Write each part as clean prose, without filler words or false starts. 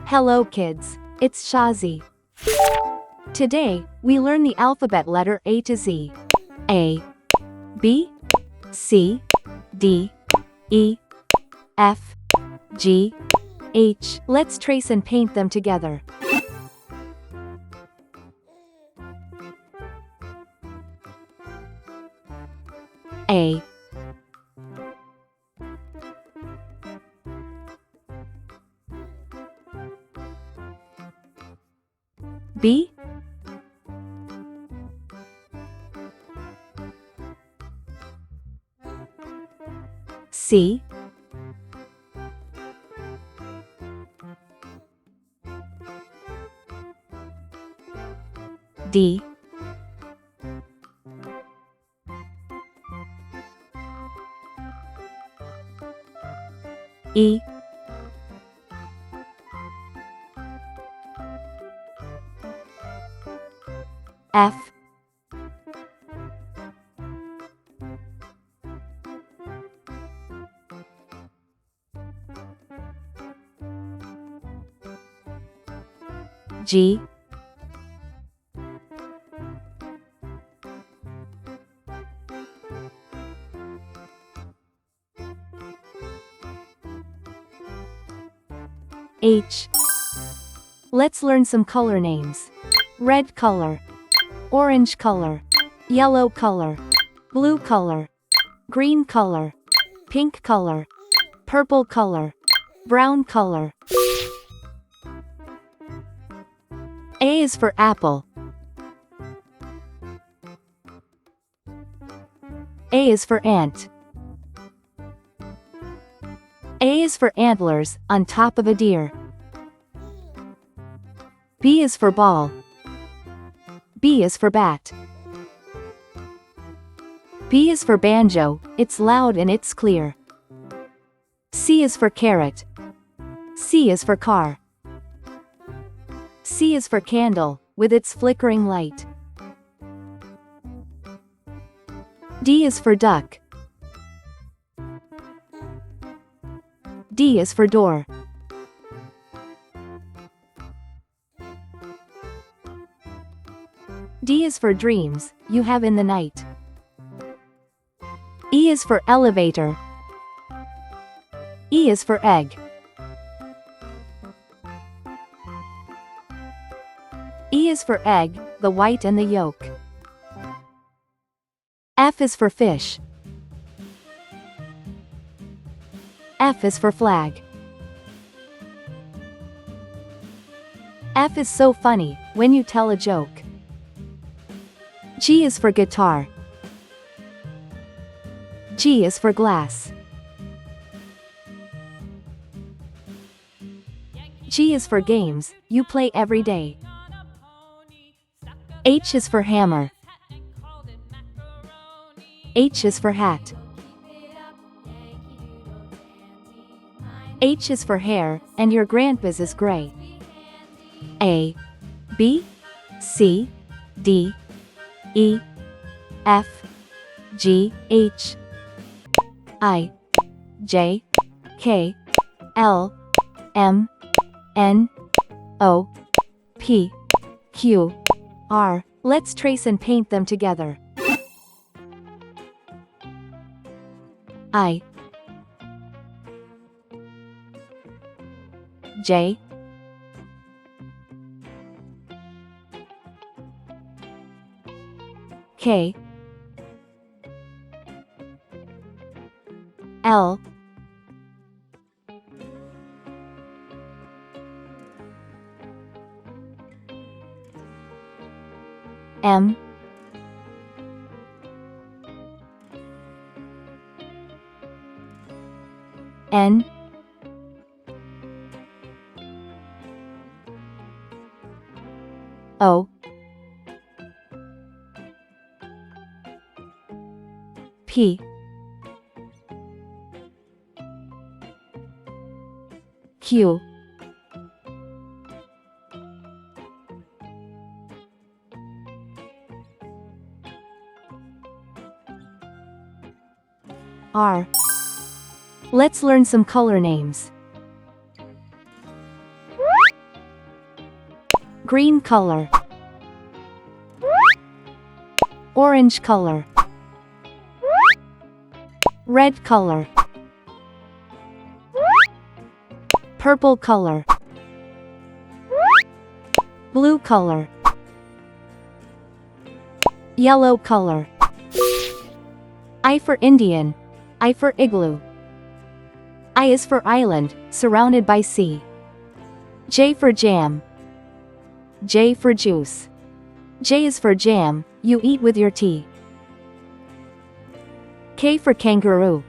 Hello kids, it's Shazi. Today, we learn the alphabet letter A to Z. A, B, C, D, E, F, G, H. Let's trace and paint them together. A, B, C, D, E, F, G, H. Let's learn some color names. Red color, orange color, yellow color, blue color, green color, pink color, purple color, brown color. A is for apple. A is for ant. A is for antlers, on top of a deer. B is for ball. B is for bat. B is for banjo, it's loud and it's clear. C is for carrot. C is for car. C is for candle, with its flickering light. D is for duck. D is for door. D is for dreams, you have in the night. E is for elevator. E is for egg. E is for egg, the white and the yolk. F is for fish. F is for flag. F is so funny, when you tell a joke. G is for guitar. G is for glass. G is for games, you play every day. H is for hammer. H is for hat. H is for hair, and your grandpa's is gray. A, B, C, D, E, F, G, H, I, J, K, L, M, N, O, P, Q, R. Let's trace and paint them together. I, J, K, L, M, N, O, P, Q, R. Let's learn some color names. green color, orange color, red color, purple color, blue color, yellow color. I for Indian, I for igloo. I is for island, surrounded by sea. J for jam, J for juice. J is for jam, you eat with your tea. K for kangaroo,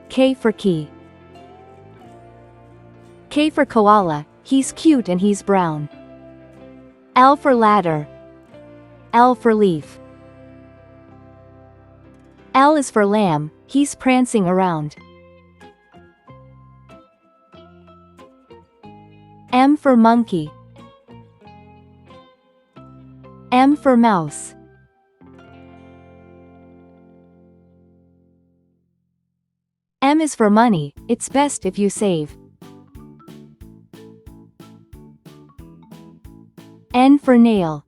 K for key. K for koala, he's cute and he's brown. L for ladder, L for leaf. L is for lamb, he's prancing around. M for monkey, M for mouse. M is for money, it's best if you save. N for nail,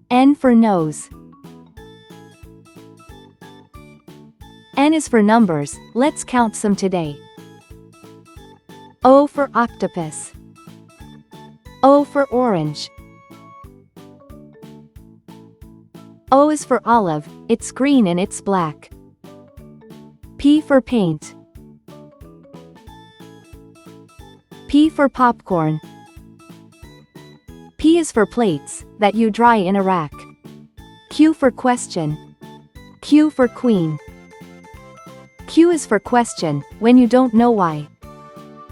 N for nose. N is for numbers, let's count some today. O for octopus, O for orange. O is for olive, it's green and it's black. P for paint, P for popcorn. P is for plates, that you dry in a rack. Q for question, Q for queen. Q is for question, when you don't know why.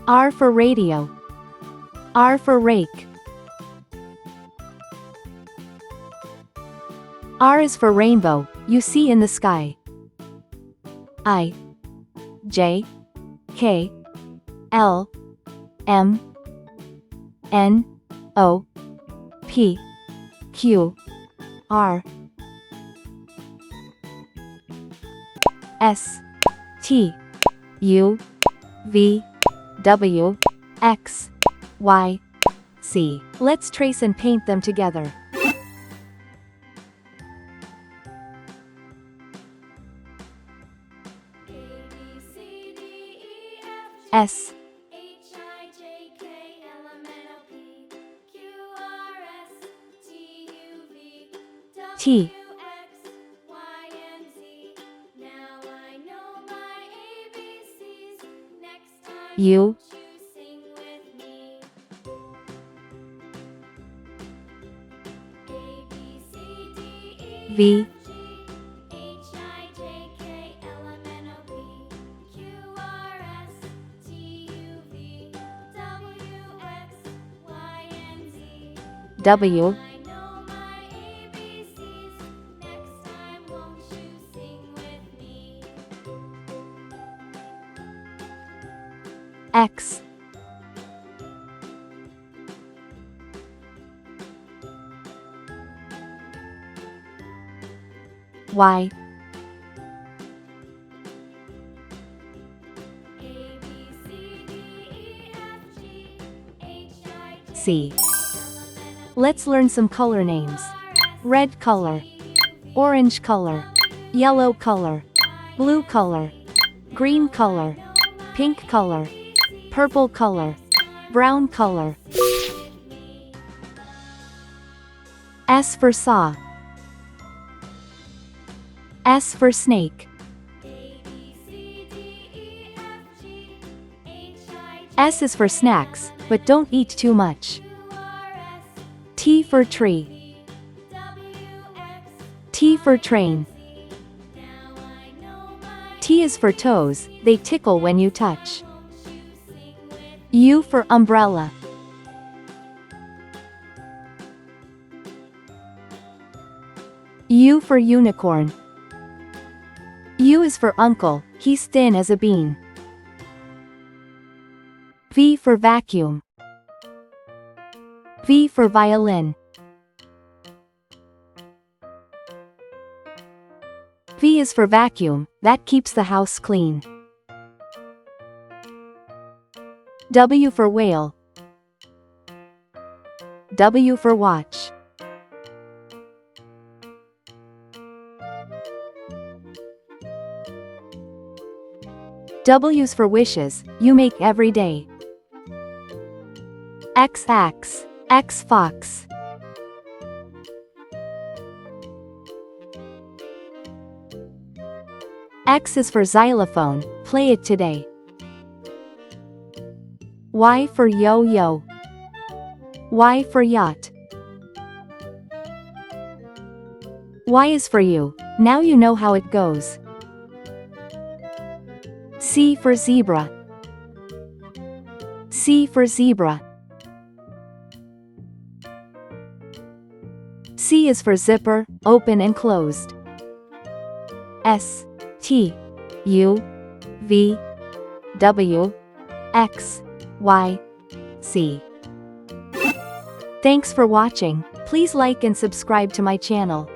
R for radio, R for rake. R is for rainbow, you see in the sky. I, J, K, L, M, N, O, P, Q, R, S, T, U, V, W, X, Y, Z. Let's trace and paint them together. S, T, U, V, W, X, Y, C. Let's learn some color names. Red color, orange color, yellow color, blue color, green color, pink color, purple color, brown color. S for saw, S for snake. S is for snacks, but don't eat too much. T for tree, T for train. T is for toes, they tickle when you touch. U for umbrella, U for unicorn. U is for uncle, he's thin as a bean. V for vacuum, V for violin. V is for vacuum, that keeps the house clean. W for whale, W for watch. W's for wishes, you make every day. X axe, X fox. X is for xylophone, play it today. Y for yo-yo. Y for yacht. Y is for you, now you know how it goes. C for zebra. C for zebra. C is for zipper, open and closed. S, T, U, V, W, X, Y, Z. Thanks for watching. Please like and subscribe to my channel.